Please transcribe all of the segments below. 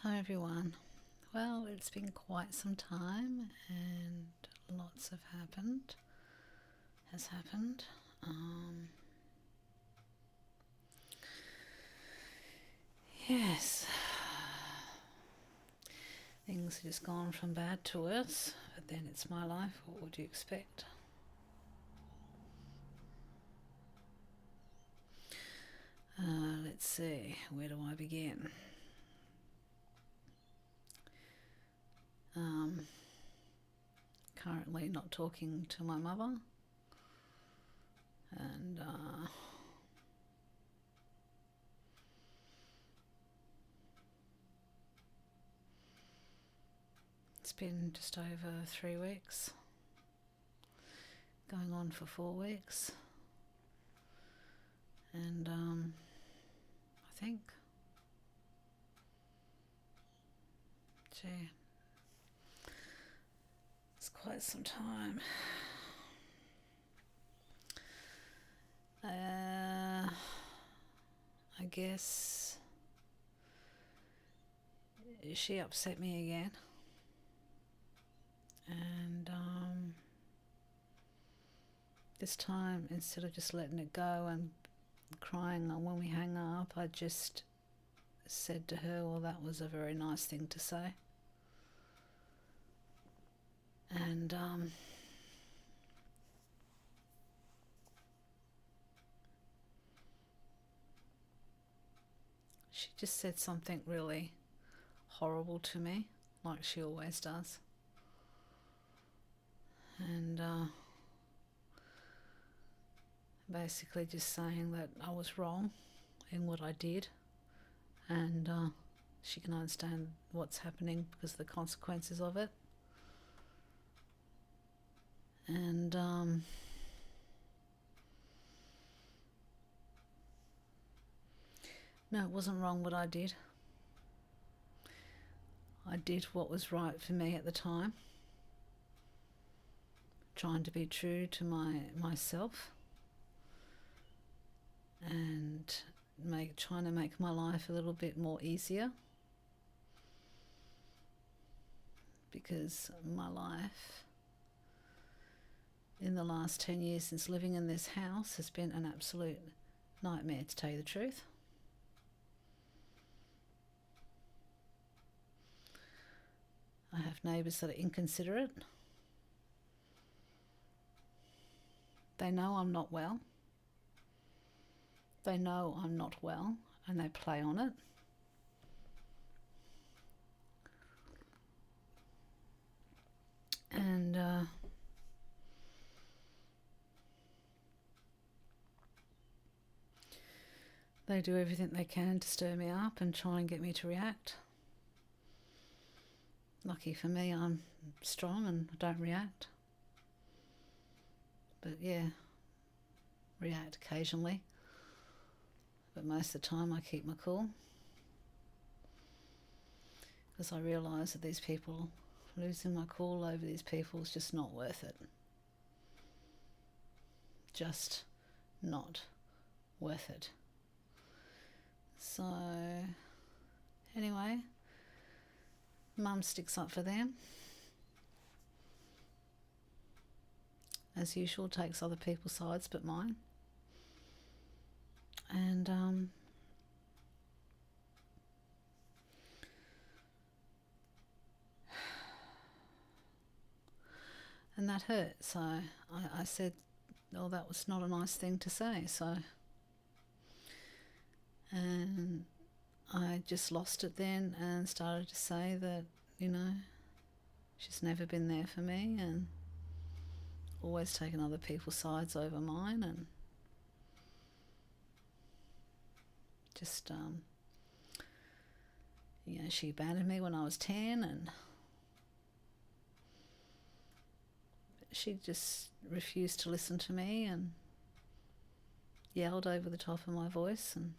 Hi everyone. Well, it's been quite some time and lots have happened. Has happened. Yes, things have just gone from bad to worse, but then it's my life. What would you expect? Let's see, where do I begin? Currently not talking to my mother, and it's been just over 3 weeks, going on for 4 weeks, and I think, gee, it's quite some time. I guess she upset me again, and this time, instead of just letting it go and crying when we hang up, I just said to her, well, that was a very nice thing to say. And she just said something really horrible to me, like she always does. And basically just saying that I was wrong in what I did, and she can understand what's happening because of the consequences of it. And no, it wasn't wrong what I did. I did what was right for me at the time, trying to be true to myself, and trying to make my life a little bit more easier, because my life in the last 10 years since living in this house has been an absolute nightmare, to tell you the truth. I have neighbours that are inconsiderate. They know I'm not well. They know I'm not well, and they play on it. And they do everything they can to stir me up and try and get me to react. Lucky for me, I'm strong and I don't react. But yeah, react occasionally. But most of the time I keep my cool, because I realise that these people, losing my cool over these people is just not worth it. Just not worth it. So anyway, Mum sticks up for them. As usual, takes other people's sides but mine. And that hurt. So I said, oh, that was not a nice thing to say. So, and I just lost it then and started to say that, she's never been there for me and always taken other people's sides over mine, and just, she abandoned me when I was 10, and she just refused to listen to me and yelled over the top of my voice and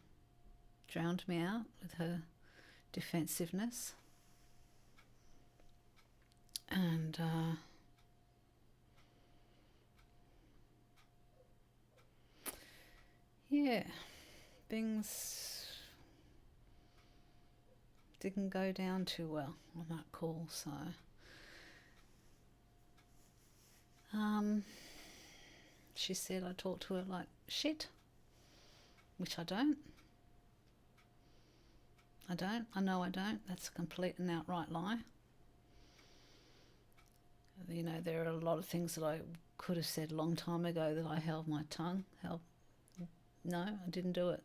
drowned me out with her defensiveness. And yeah, things didn't go down too well on that call. So she said I talk to her like shit, which I don't. I know I don't. That's a complete and outright lie. You know, there are a lot of things that I could have said a long time ago that I held my tongue. No, I didn't do it.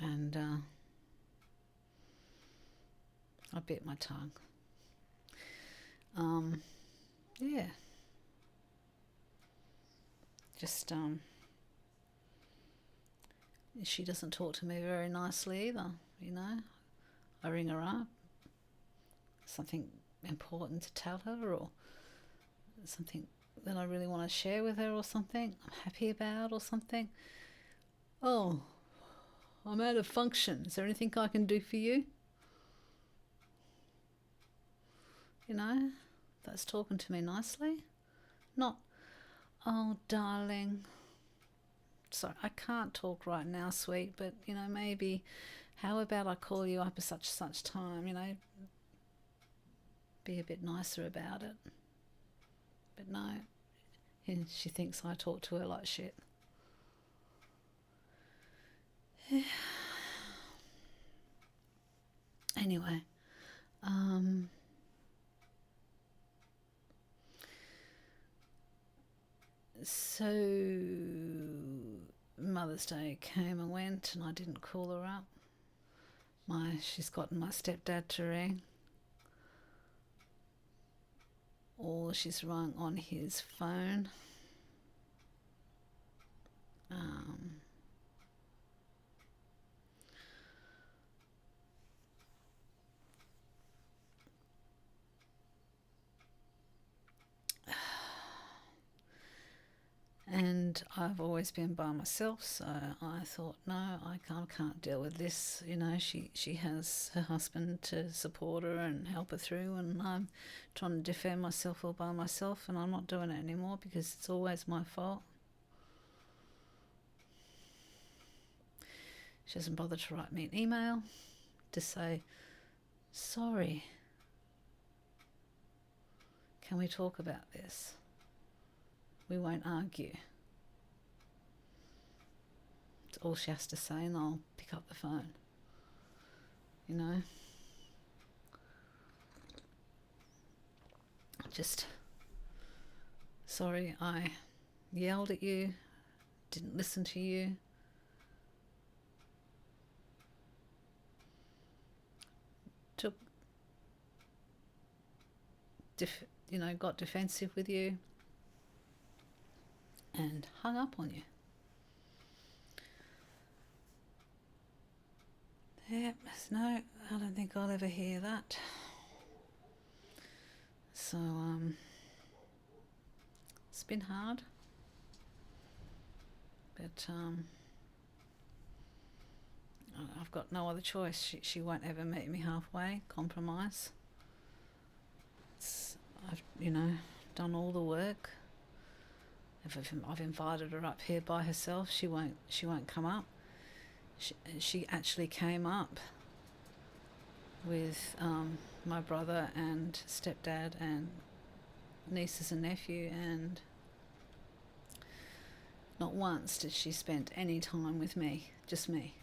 And I bit my tongue. Yeah. Just she doesn't talk to me very nicely either, you know. I ring her up, something important to tell her, or something that I really want to share with her, or something I'm happy about, or something. Oh, I'm out of function. Is there anything I can do for you? You know, that's talking to me nicely. Not, oh, darling, sorry, I can't talk right now, sweet, but, you know, maybe, how about I call you up at such time, you know, be a bit nicer about it. But no, and she thinks I talk to her like shit. Anyway, so Mother's Day came and went, and I didn't call her up. She's gotten my stepdad to ring, or she's rung on his phone. And I've always been by myself, so I thought, no, I can't deal with this. You know, she has her husband to support her and help her through, and I'm trying to defend myself all by myself, and I'm not doing it anymore because it's always my fault. She doesn't bother to write me an email to say, sorry, can we talk about this? We won't argue. It's all she has to say, and I'll pick up the phone. You know? Just, sorry, I yelled at you, didn't listen to you. Got defensive with you and hung up on you. Yep, no, I don't think I'll ever hear that. So, it's been hard. But, I've got no other choice. She won't ever meet me halfway, compromise. I've done all the work. I've invited her up here by herself. She won't come up. She actually came up with my brother and stepdad and nieces and nephew, and not once did she spend any time with me, just me.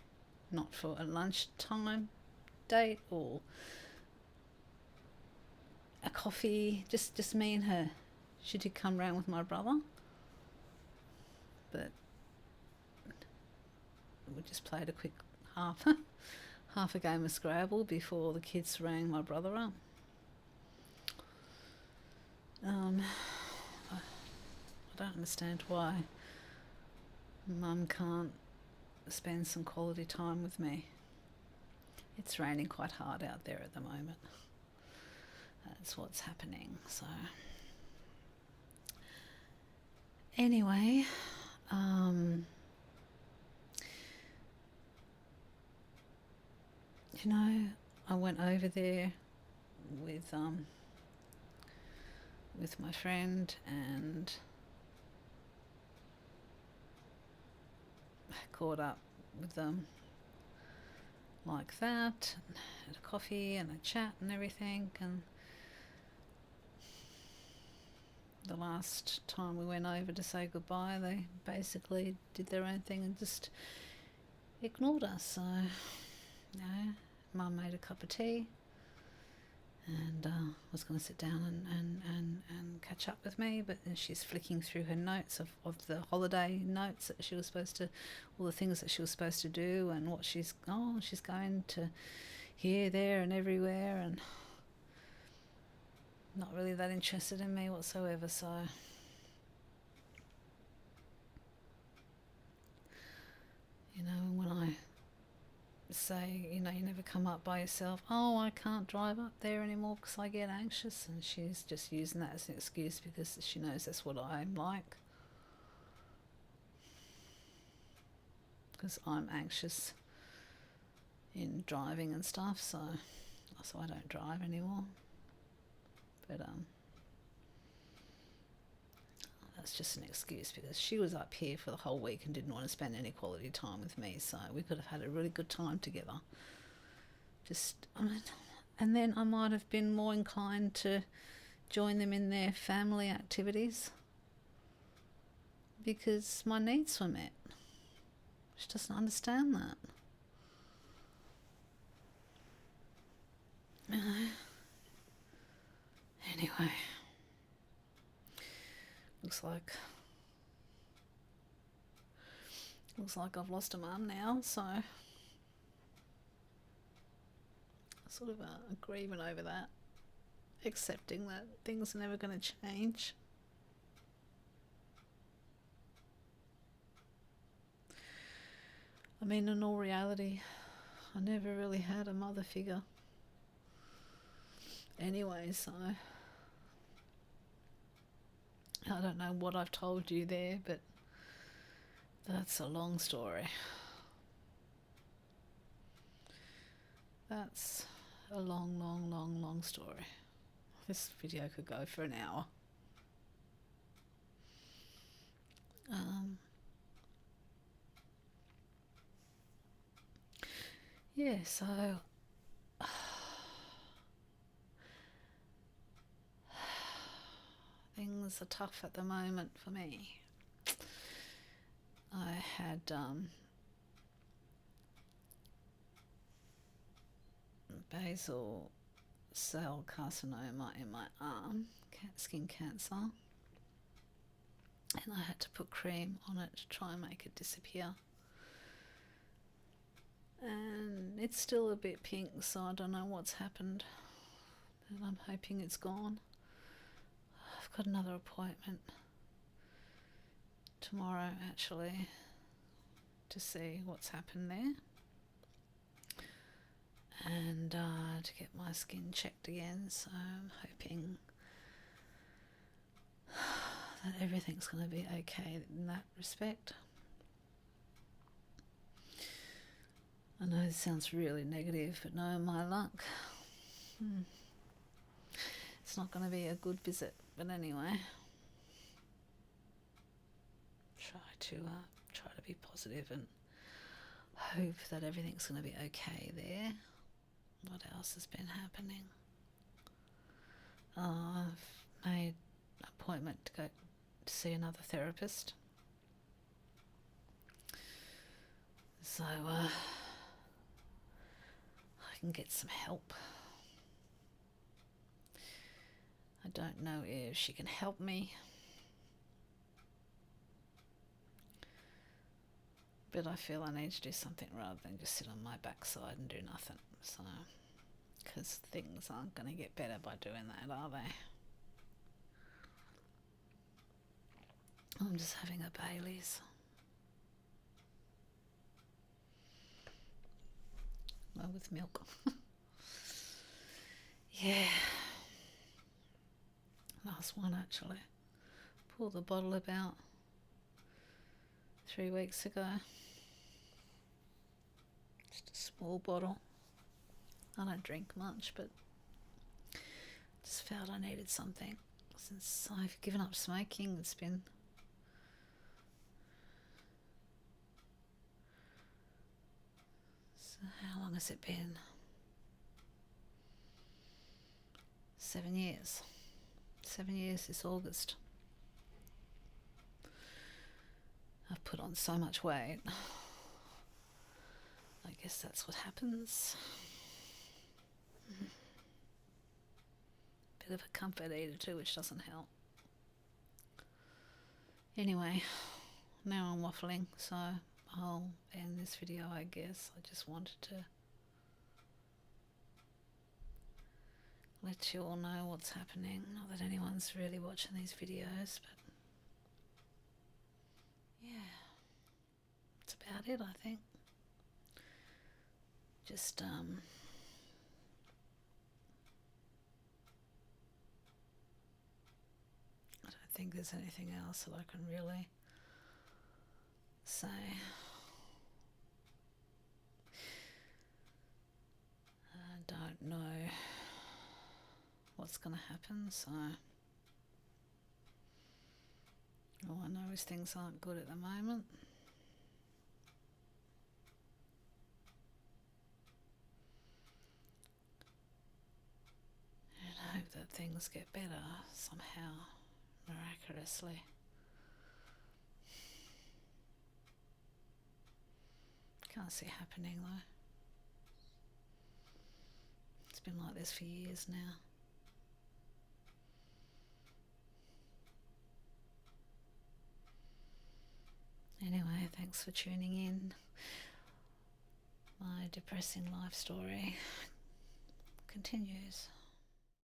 Not for a lunchtime date or a coffee, just me and her. She did come round with my brother, but we just played a quick half a game of Scrabble before the kids rang my brother up. I don't understand why Mum can't spend some quality time with me. It's raining quite hard out there at the moment. That's what's happening. So anyway, I went over there with my friend, and caught up with like that, and had a coffee and a chat and everything. And the last time we went over to say goodbye, they basically did their own thing and just ignored us. So, Mum made a cup of tea and was going to sit down and catch up with me, but she's flicking through her notes of the holiday notes that she was supposed to, all the things that she was supposed to do, and what she's going to here, there and everywhere, and not really that interested in me whatsoever. So when I say, you never come up by yourself, I can't drive up there anymore because I get anxious, and she's just using that as an excuse because she knows that's what I'm like, because I'm anxious in driving and stuff, so I don't drive anymore. But that's just an excuse because she was up here for the whole week and didn't want to spend any quality time with me, so we could have had a really good time together. And then I might have been more inclined to join them in their family activities because my needs were met. She doesn't understand that. Anyway, looks like I've lost a mum now, so sort of grieving over that, accepting that things are never going to change. I mean, in all reality, I never really had a mother figure anyway, so I don't know what I've told you there, but that's a long story. That's a long story. This video could go for an hour. So things are tough at the moment for me. I had basal cell carcinoma in my arm, skin cancer, and I had to put cream on it to try and make it disappear. And it's still a bit pink, so I don't know what's happened, and I'm hoping it's gone. I've got another appointment tomorrow actually to see what's happened there, and to get my skin checked again, so I'm hoping that everything's going to be okay in that respect. I know this sounds really negative, but no, my luck, it's not going to be a good visit, but anyway, try to be positive and hope that everything's going to be okay there. What else has been happening? I've made an appointment to go to see another therapist, so I can get some help. I don't know if she can help me, but I feel I need to do something rather than just sit on my backside and do nothing. So, because things aren't going to get better by doing that, are they? I'm just having a Bailey's. Well, with milk. Yeah. Last one actually. Pulled the bottle about 3 weeks ago. Just a small bottle. I don't drink much, but just felt I needed something. Since I've given up smoking, it's been how long has it been? 7 years. 7 years this August. I've put on so much weight. I guess that's what happens. Bit of a comfort eater too, which doesn't help. Anyway, now I'm waffling, so I'll end this video, I guess. I just wanted to let you all know what's happening. Not that anyone's really watching these videos, but yeah, that's about it, I think. Just, I don't think there's anything else that I can really say. I don't know what's going to happen, so all I know is things aren't good at the moment. And I hope that things get better somehow, miraculously. Can't see it happening though. It's been like this for years now. Anyway, thanks for tuning in. My depressing life story continues.